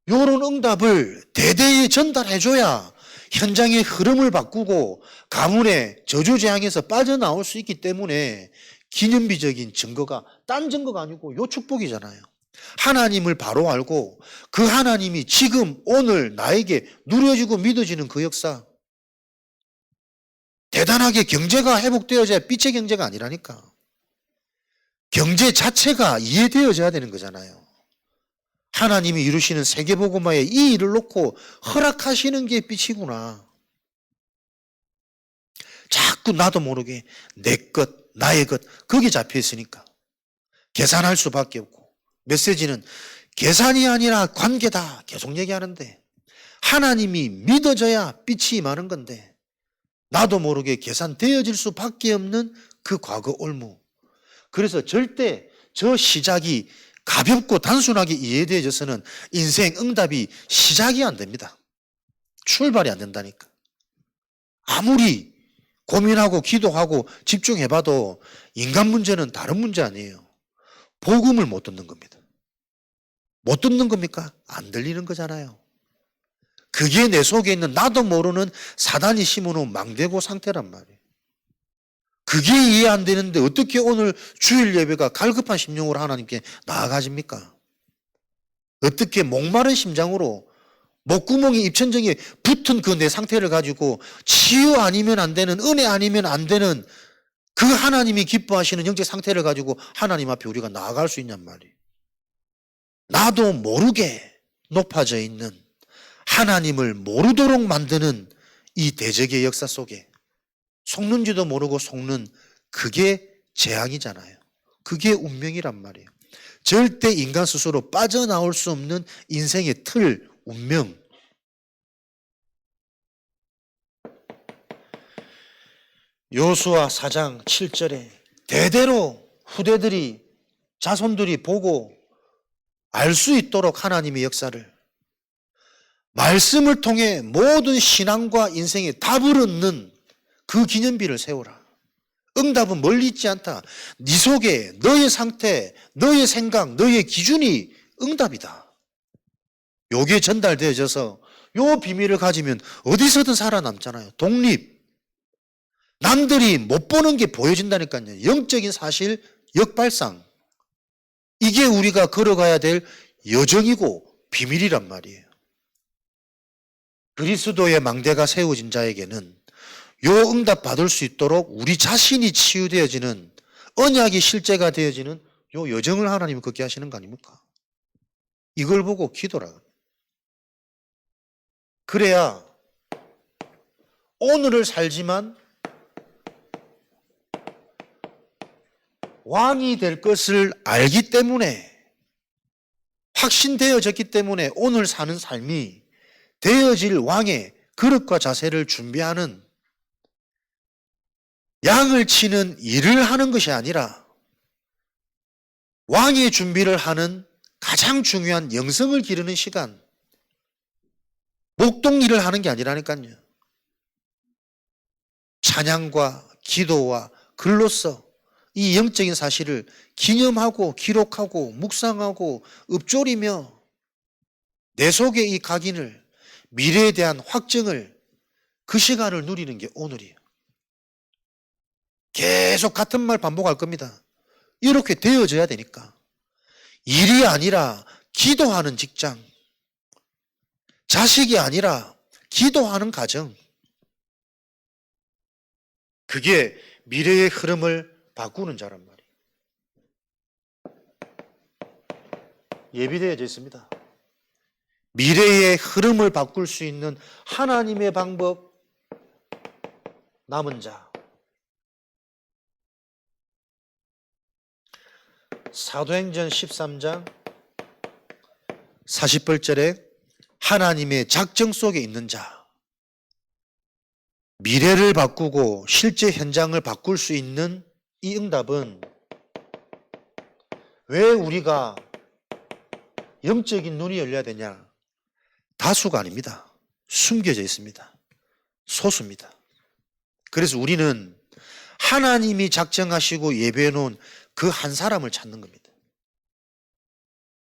요런 응답을 대대에 전달해줘야 현장의 흐름을 바꾸고 가문의 저주재앙에서 빠져나올 수 있기 때문에 기념비적인 증거가 딴 증거가 아니고 요 축복이잖아요. 하나님을 바로 알고 그 하나님이 지금 오늘 나에게 누려지고 믿어지는 그 역사, 대단하게 경제가 회복되어져야 빛의 경제가 아니라니까. 경제 자체가 이해되어져야 되는 거잖아요. 하나님이 이루시는 세계복음화에 이 일을 놓고 허락하시는 게 빛이구나. 자꾸 나도 모르게 내 것, 나의 것, 거기 잡혀 있으니까 계산할 수밖에 없고, 메시지는 계산이 아니라 관계다 계속 얘기하는데 하나님이 믿어져야 빛이 임하는 건데 나도 모르게 계산되어질 수밖에 없는 그 과거 올무. 그래서 절대 저 시작이 가볍고 단순하게 이해되어져서는 인생 응답이 시작이 안 됩니다. 출발이 안 된다니까. 아무리 고민하고 기도하고 집중해봐도 인간 문제는 다른 문제 아니에요. 복음을 못 듣는 겁니다. 못 듣는 겁니까? 안 들리는 거잖아요. 그게 내 속에 있는 나도 모르는 사단이 심어놓은 망대고 상태란 말이에요. 그게 이해 안 되는데 어떻게 오늘 주일 예배가 갈급한 심령으로 하나님께 나아가십니까? 어떻게 목마른 심장으로 목구멍이 입천정에 붙은 그 내 상태를 가지고 치유 아니면 안 되는, 은혜 아니면 안 되는 그 하나님이 기뻐하시는 영적 상태를 가지고 하나님 앞에 우리가 나아갈 수 있냔 말이에요. 나도 모르게 높아져 있는 하나님을 모르도록 만드는 이 대적의 역사 속에 속는지도 모르고 속는 그게 재앙이잖아요. 그게 운명이란 말이에요. 절대 인간 스스로 빠져나올 수 없는 인생의 틀, 운명. 여호수아 4장 7절에 대대로 후대들이, 자손들이 보고 알 수 있도록 하나님의 역사를, 말씀을 통해 모든 신앙과 인생의 답을 얻는 그 기념비를 세우라. 응답은 멀리 있지 않다. 네 속에 너의 상태, 너의 생각, 너의 기준이 응답이다. 요게 전달되어져서 요 비밀을 가지면 어디서든 살아남잖아요. 독립. 남들이 못 보는 게 보여진다니까요. 영적인 사실, 역발상. 이게 우리가 걸어가야 될 여정이고 비밀이란 말이에요. 그리스도의 망대가 세워진 자에게는 요 응답 받을 수 있도록 우리 자신이 치유되어지는, 언약이 실제가 되어지는 요 여정을 하나님은 그렇게 하시는 거 아닙니까? 이걸 보고 기도라. 그래야 오늘을 살지만 왕이 될 것을 알기 때문에, 확신되어졌기 때문에 오늘 사는 삶이 되어질 왕의 그릇과 자세를 준비하는, 양을 치는 일을 하는 것이 아니라 왕의 준비를 하는 가장 중요한 영성을 기르는 시간, 목동 일을 하는 게 아니라니까요. 찬양과 기도와 글로써 이 영적인 사실을 기념하고 기록하고 묵상하고 읊조리며 내 속의 이 각인을 미래에 대한 확증을, 그 시간을 누리는 게 오늘이에요. 계속 같은 말 반복할 겁니다. 이렇게 되어져야 되니까. 일이 아니라 기도하는 직장, 자식이 아니라 기도하는 가정, 그게 미래의 흐름을 바꾸는 자란 말이에요. 예비되어져 있습니다. 미래의 흐름을 바꿀 수 있는 하나님의 방법, 남은 자. 사도행전 13장 48절에 하나님의 작정 속에 있는 자, 미래를 바꾸고 실제 현장을 바꿀 수 있는 이 응답은 왜 우리가 영적인 눈이 열려야 되냐? 다수가 아닙니다. 숨겨져 있습니다. 소수입니다. 그래서 우리는 하나님이 작정하시고 예배해 놓은 그 한 사람을 찾는 겁니다.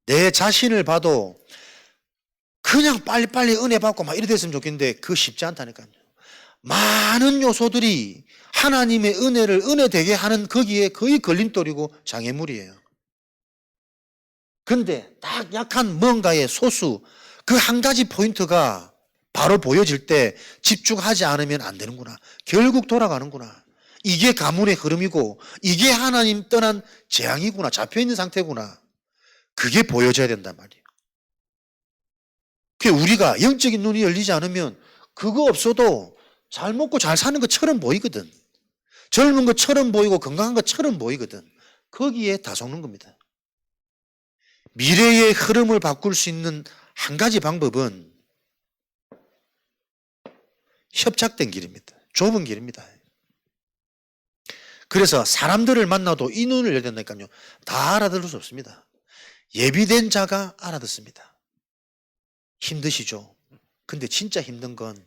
내 자신을 봐도 그냥 빨리빨리 은혜 받고 막 이래 됐으면 좋겠는데 그거 쉽지 않다니까요. 많은 요소들이 하나님의 은혜를 은혜 되게 하는 거기에 거의 걸림돌이고 장애물이에요. 근데 딱 약한 뭔가의 소수, 그 한 가지 포인트가 바로 보여질 때 집중하지 않으면 안 되는구나. 결국 돌아가는구나. 이게 가문의 흐름이고 이게 하나님 떠난 재앙이구나. 잡혀있는 상태구나. 그게 보여져야 된단 말이에요. 그 우리가 영적인 눈이 열리지 않으면 그거 없어도 잘 먹고 잘 사는 것처럼 보이거든. 젊은 것처럼 보이고 건강한 것처럼 보이거든. 거기에 다 속는 겁니다. 미래의 흐름을 바꿀 수 있는 한 가지 방법은 협착된 길입니다. 좁은 길입니다. 그래서 사람들을 만나도 이 눈을 열어야 된다니까요. 다 알아들을 수 없습니다. 예비된 자가 알아듣습니다. 힘드시죠? 근데 진짜 힘든 건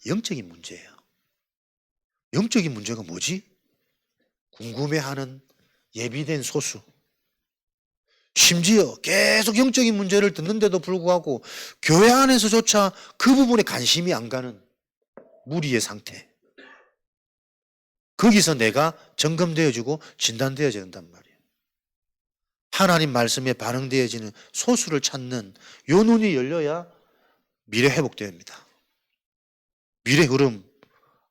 영적인 문제예요. 영적인 문제가 뭐지? 궁금해하는 예비된 소수. 심지어 계속 영적인 문제를 듣는데도 불구하고 교회 안에서조차 그 부분에 관심이 안 가는 무리의 상태. 거기서 내가 점검되어지고 진단되어져야 된단 말이에요. 하나님 말씀에 반응되어지는 소수를 찾는 요 눈이 열려야 미래 회복됩니다. 미래 흐름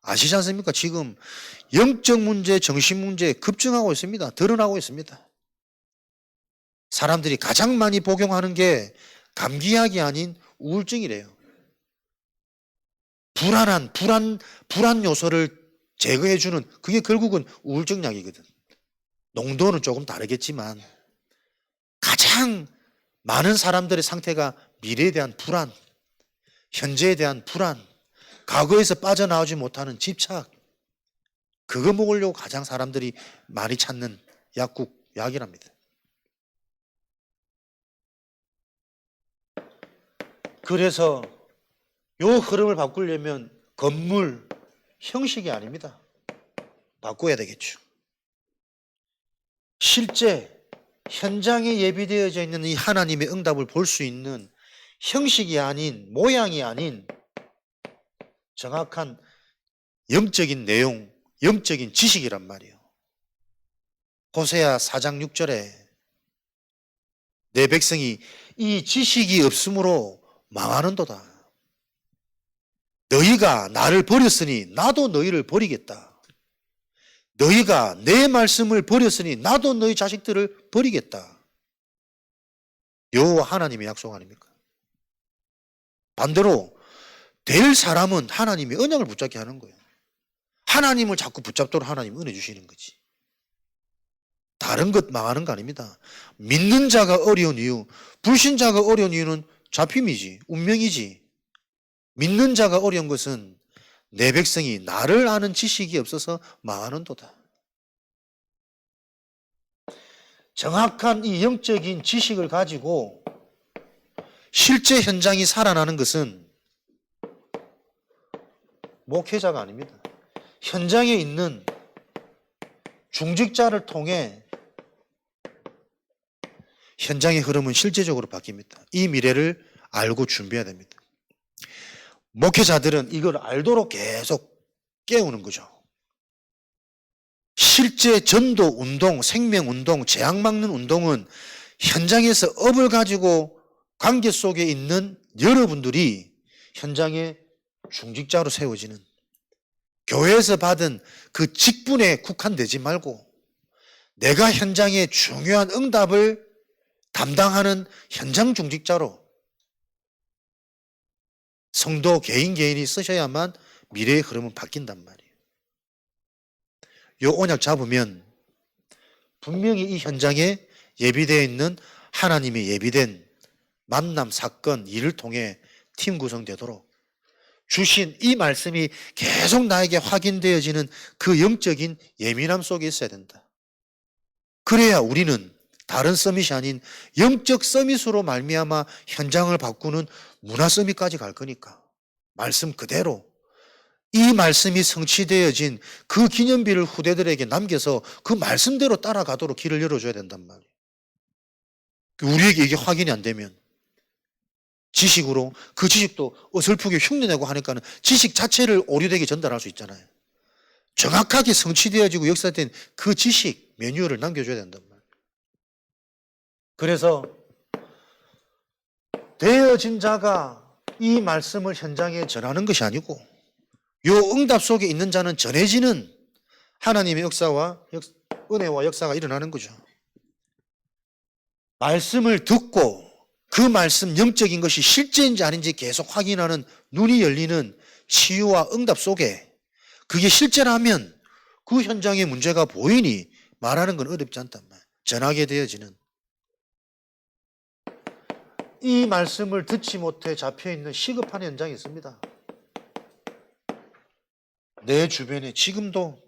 아시지 않습니까? 지금 영적 문제, 정신 문제 급증하고 있습니다. 드러나고 있습니다. 사람들이 가장 많이 복용하는 게 감기약이 아닌 우울증이래요. 불안 요소를 제거해주는 그게 결국은 우울증 약이거든. 농도는 조금 다르겠지만 가장 많은 사람들의 상태가 미래에 대한 불안, 현재에 대한 불안, 과거에서 빠져나오지 못하는 집착, 그거 먹으려고 가장 사람들이 많이 찾는 약이랍니다. 그래서 요 흐름을 바꾸려면 건물, 형식이 아닙니다. 바꿔야 되겠죠. 실제 현장에 예비되어져 있는 이 하나님의 응답을 볼 수 있는 형식이 아닌, 모양이 아닌 정확한 영적인 내용, 영적인 지식이란 말이에요. 호세아 4장 6절에 내 백성이 이 지식이 없으므로 망하는도다. 너희가 나를 버렸으니 나도 너희를 버리겠다. 너희가 내 말씀을 버렸으니 나도 너희 자식들을 버리겠다. 여호와 하나님의 약속 아닙니까? 반대로 될 사람은 하나님이 언약을 붙잡게 하는 거예요. 하나님을 자꾸 붙잡도록 하나님이 은혜 주시는 거지. 다른 것 망하는 거 아닙니다. 믿는 자가 어려운 이유, 불신자가 어려운 이유는 잡힘이지, 운명이지. 믿는 자가 어려운 것은 내 백성이 나를 아는 지식이 없어서 망하는도다. 정확한 이 영적인 지식을 가지고 실제 현장이 살아나는 것은 목회자가 아닙니다. 현장에 있는 중직자를 통해 현장의 흐름은 실제적으로 바뀝니다. 이 미래를 알고 준비해야 됩니다. 목회자들은 이걸 알도록 계속 깨우는 거죠. 실제 전도 운동, 생명 운동, 재앙 막는 운동은 현장에서 업을 가지고 관계 속에 있는 여러분들이 현장의 중직자로 세워지는, 교회에서 받은 그 직분에 국한되지 말고 내가 현장의 중요한 응답을 담당하는 현장 중직자로 성도 개인이 쓰셔야만 미래의 흐름은 바뀐단 말이에요. 요 언약 잡으면 분명히 이 현장에 예비되어 있는 하나님의 예비된 만남, 사건, 일을 통해 팀 구성되도록 주신 이 말씀이 계속 나에게 확인되어지는 그 영적인 예민함 속에 있어야 된다. 그래야 우리는 다른 서밋이 아닌 영적 서밋으로 말미암아 현장을 바꾸는 문화 서밋까지 갈 거니까 말씀 그대로 이 말씀이 성취되어진 그 기념비를 후대들에게 남겨서 그 말씀대로 따라가도록 길을 열어줘야 된단 말이에요. 우리에게 이게 확인이 안 되면 지식으로 그 지식도 어설프게 흉내내고 하니까는 지식 자체를 오류되게 전달할 수 있잖아요. 정확하게 성취되어지고 역사된 그 지식 매뉴얼을 남겨줘야 된단 말이에요. 그래서 되어진 자가 이 말씀을 현장에 전하는 것이 아니고 요 응답 속에 있는 자는 전해지는 하나님의 역사와 은혜와 역사가 일어나는 거죠. 말씀을 듣고 그 말씀 영적인 것이 실제인지 아닌지 계속 확인하는 눈이 열리는 치유와 응답 속에 그게 실제라면 그 현장에 문제가 보이니 말하는 건 어렵지 않단 말이에요. 전하게 되어지는. 이 말씀을 듣지 못해 잡혀있는 시급한 현장이 있습니다. 내 주변에 지금도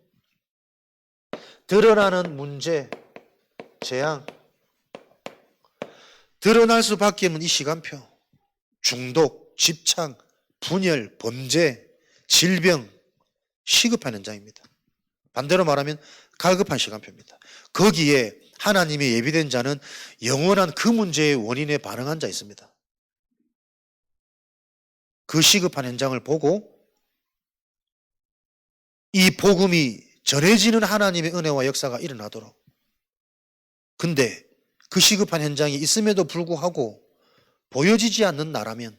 드러나는 문제, 재앙, 드러날 수밖에 없는 이 시간표, 중독, 집착, 분열, 범죄, 질병, 시급한 현장입니다. 반대로 말하면 갈급한 시간표입니다. 거기에 하나님의 예비된 자는 영원한 그 문제의 원인에 반응한 자 있습니다. 그 시급한 현장을 보고 이 복음이 전해지는 하나님의 은혜와 역사가 일어나도록. 근데 그 시급한 현장이 있음에도 불구하고 보여지지 않는 나라면,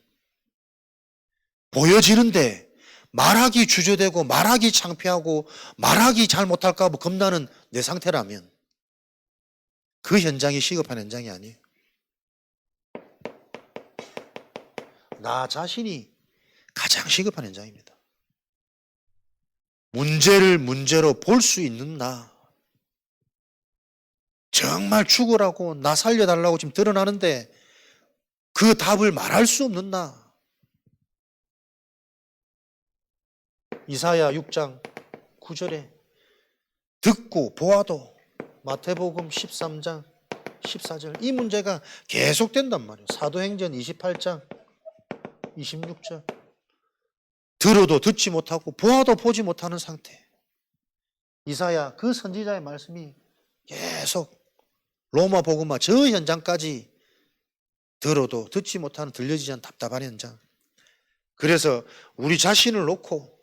보여지는데 말하기 주저되고 말하기 창피하고 말하기 잘 못할까 봐 겁나는 내 상태라면 그 현장이 시급한 현장이 아니에요. 나 자신이 가장 시급한 현장입니다. 문제를 문제로 볼 수 있는 나, 정말 죽으라고 나 살려달라고 지금 드러나는데 그 답을 말할 수 없는 나. 이사야 6장 9절에 듣고 보아도 마태복음 13장 14절 이 문제가 계속된단 말이에요. 사도행전 28장 26절 들어도 듣지 못하고 보아도 보지 못하는 상태. 이사야 그 선지자의 말씀이 계속 로마 복음화 저 현장까지 들어도 듣지 못하는 들려지지 않는 답답한 현장. 그래서 우리 자신을 놓고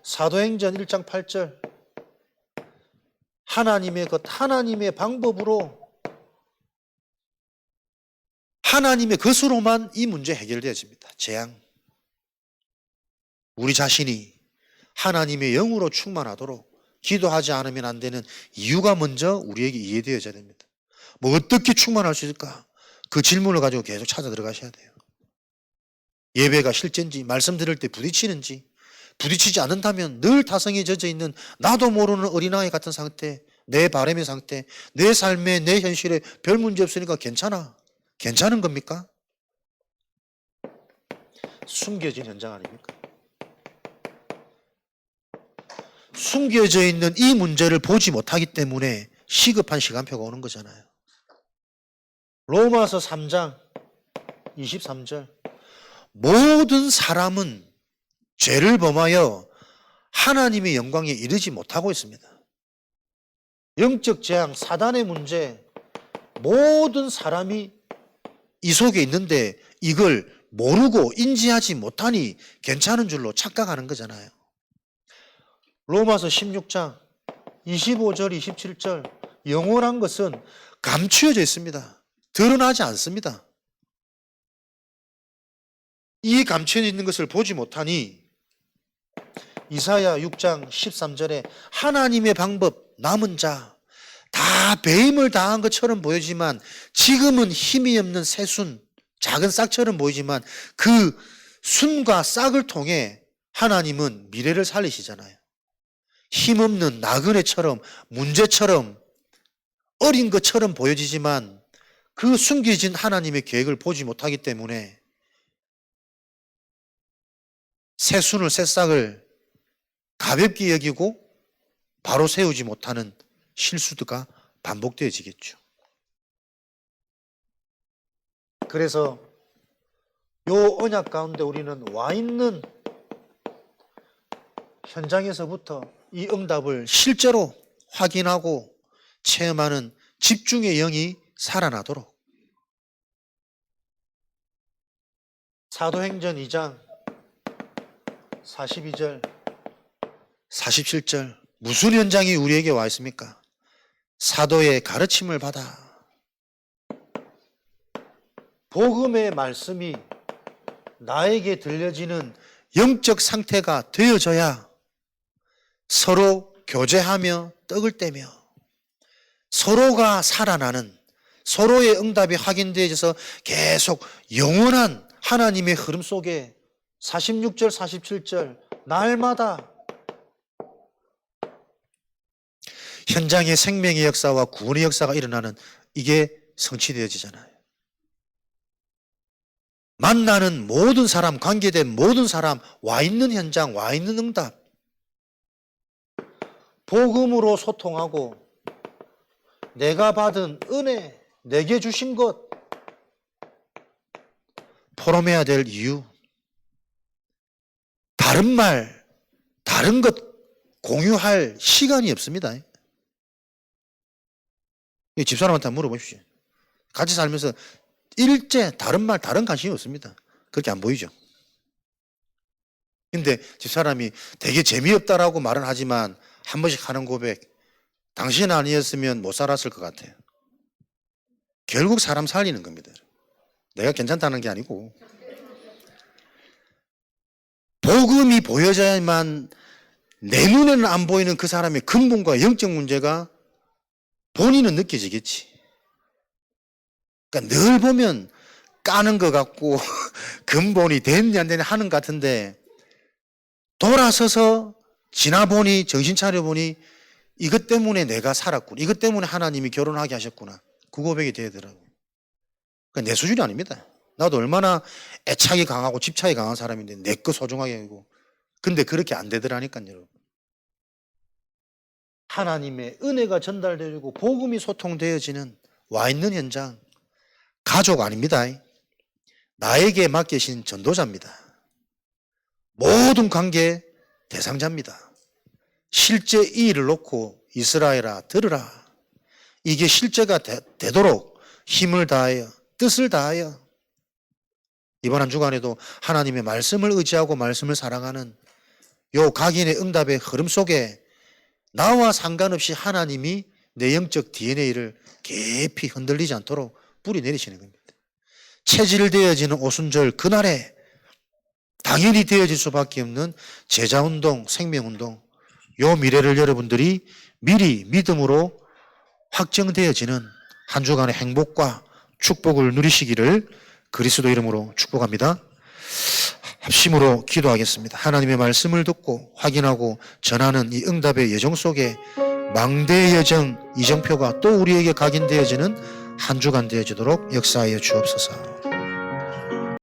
사도행전 1장 8절 하나님의 것, 하나님의 방법으로 하나님의 것으로만 이 문제 해결되어집니다. 재앙. 우리 자신이 하나님의 영으로 충만하도록 기도하지 않으면 안 되는 이유가 먼저 우리에게 이해되어져야 됩니다. 뭐 어떻게 충만할 수 있을까? 그 질문을 가지고 계속 찾아 들어가셔야 돼요. 예배가 실제인지, 말씀 들을 때 부딪히는지, 부딪히지 않는다면 늘 타성에 젖어 있는 나도 모르는 어린아이 같은 상태, 내 바람의 상태, 내 삶에, 내 현실에 별 문제 없으니까 괜찮아. 괜찮은 겁니까? 숨겨진 현장 아닙니까? 숨겨져 있는 이 문제를 보지 못하기 때문에 시급한 시간표가 오는 거잖아요. 로마서 3장 23절 모든 사람은 죄를 범하여 하나님의 영광에 이르지 못하고 있습니다. 영적 재앙, 사단의 문제, 모든 사람이 이 속에 있는데 이걸 모르고 인지하지 못하니 괜찮은 줄로 착각하는 거잖아요. 로마서 16장 25절 27절 영원한 것은 감추어져 있습니다. 드러나지 않습니다. 이 감춰져 있는 것을 보지 못하니 이사야 6장 13절에 하나님의 방법 남은 자 다 배임을 당한 것처럼 보이지만 지금은 힘이 없는 새순 작은 싹처럼 보이지만 그 순과 싹을 통해 하나님은 미래를 살리시잖아요. 힘없는 나그네처럼 문제처럼 어린 것처럼 보여지지만 그 숨겨진 하나님의 계획을 보지 못하기 때문에 새순을 새싹을 가볍게 여기고 바로 세우지 못하는 실수가 반복되어지겠죠. 그래서 요 언약 가운데 우리는 와 있는 현장에서부터 이 응답을 실제로 확인하고 체험하는 집중의 영이 살아나도록 사도행전 2장 42절 47절 무슨 현장이 우리에게 와 있습니까? 사도의 가르침을 받아 복음의 말씀이 나에게 들려지는 영적 상태가 되어져야 서로 교제하며 떡을 떼며 서로가 살아나는 서로의 응답이 확인되어져서 계속 영원한 하나님의 흐름 속에 46절 47절 날마다 현장의 생명의 역사와 구원의 역사가 일어나는 이게 성취되어지잖아요. 만나는 모든 사람, 관계된 모든 사람, 와 있는 현장, 와 있는 응답 복음으로 소통하고 내가 받은 은혜, 내게 주신 것 포럼해야 될 이유 다른 말, 다른 것 공유할 시간이 없습니다. 집사람한테 물어보십시오. 같이 살면서 일제 다른 말, 다른 관심이 없습니다. 그렇게 안 보이죠. 근데 집사람이 되게 재미없다라고 말은 하지만 한 번씩 하는 고백, 당신 아니었으면 못 살았을 것 같아요. 결국 사람 살리는 겁니다. 내가 괜찮다는 게 아니고 복음이 보여져야만 내 눈에는 안 보이는 그 사람의 근본과 영적 문제가 본인은 느껴지겠지. 그러니까 늘 보면 까는 것 같고 근본이 됐냐 안 되냐 하는 것 같은데 돌아서서 지나보니 정신 차려보니 이것 때문에 내가 살았구나. 이것 때문에 하나님이 결혼하게 하셨구나. 그 고백이 되더라고요. 그러니까 내 수준이 아닙니다. 나도 얼마나 애착이 강하고 집착이 강한 사람인데 내 거 소중하게 하고 근데 그렇게 안 되더라니까요. 여러분. 하나님의 은혜가 전달되고 복음이 소통되어지는 와 있는 현장 가족 아닙니다. 나에게 맡기신 전도자입니다. 모든 관계 대상자입니다. 실제 이 일을 놓고 이스라엘아 들으라. 이게 실제가 되도록 힘을 다하여 뜻을 다하여 이번 한 주간에도 하나님의 말씀을 의지하고 말씀을 사랑하는 요 각인의 응답의 흐름 속에 나와 상관없이 하나님이 내 영적 DNA를 깊이 흔들리지 않도록 뿌리 내리시는 겁니다. 체질되어지는 오순절 그날에 당연히 되어질 수밖에 없는 제자운동, 생명운동 요 미래를 여러분들이 미리 믿음으로 확정되어지는 한 주간의 행복과 축복을 누리시기를 그리스도 이름으로 축복합니다. 합심으로 기도하겠습니다. 하나님의 말씀을 듣고 확인하고 전하는 이 응답의 여정 속에 망대의 여정 이정표가 또 우리에게 각인되어지는 한 주간 되어지도록 역사하여 주옵소서.